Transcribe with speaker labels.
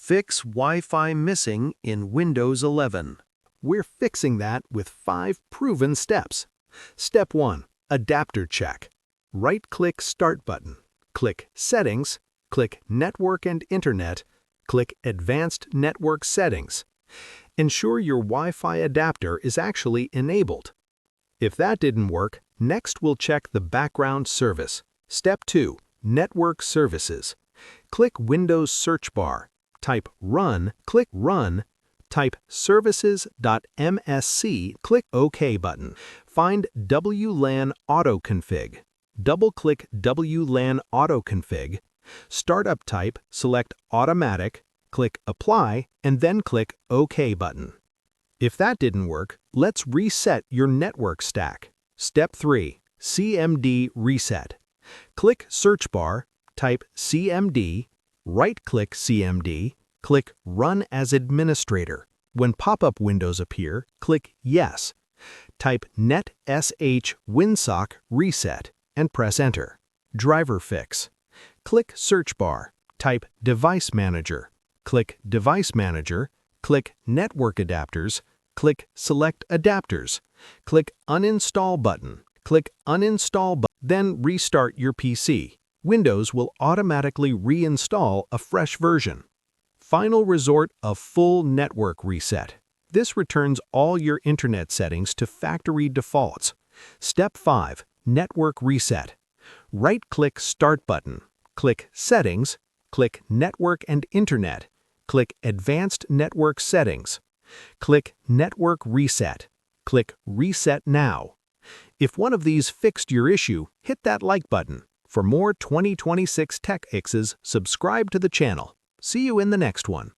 Speaker 1: Fix Wi-Fi missing in Windows 11.
Speaker 2: We're fixing that with 5 proven steps. Step 1. Adapter check. Right-click Start button. Click Settings. Click Network and Internet. Click Advanced Network Settings. Ensure your Wi-Fi adapter is actually enabled. If that didn't work, next we'll check the background service. Step 2. Network Services. Click Windows search bar. Type Run. Click Run. Type services.msc. Click OK button. Find WLAN AutoConfig. Double-click WLAN AutoConfig. Startup type, select Automatic. Click Apply, and then click OK button. If that didn't work, let's reset your network stack. Step 3. CMD Reset. Click Search bar, type CMD, right-click CMD, click Run as Administrator. When pop-up windows appear, click Yes. Type NetSH WinSock Reset and press Enter. Driver fix. Click Search bar, type Device Manager. Click Device Manager, click Network Adapters, click Select Adapters, click Uninstall button, click Uninstall button, then restart your PC. Windows will automatically reinstall a fresh version. Final resort of full network reset. This returns all your internet settings to factory defaults. Step 5. Network Reset. Right-click Start button, click Settings, click Network and Internet, click Advanced Network Settings. Click Network Reset. Click Reset Now. If one of these fixed your issue, hit that like button. For more 2026 Tech Fixes, subscribe to the channel. See you in the next one.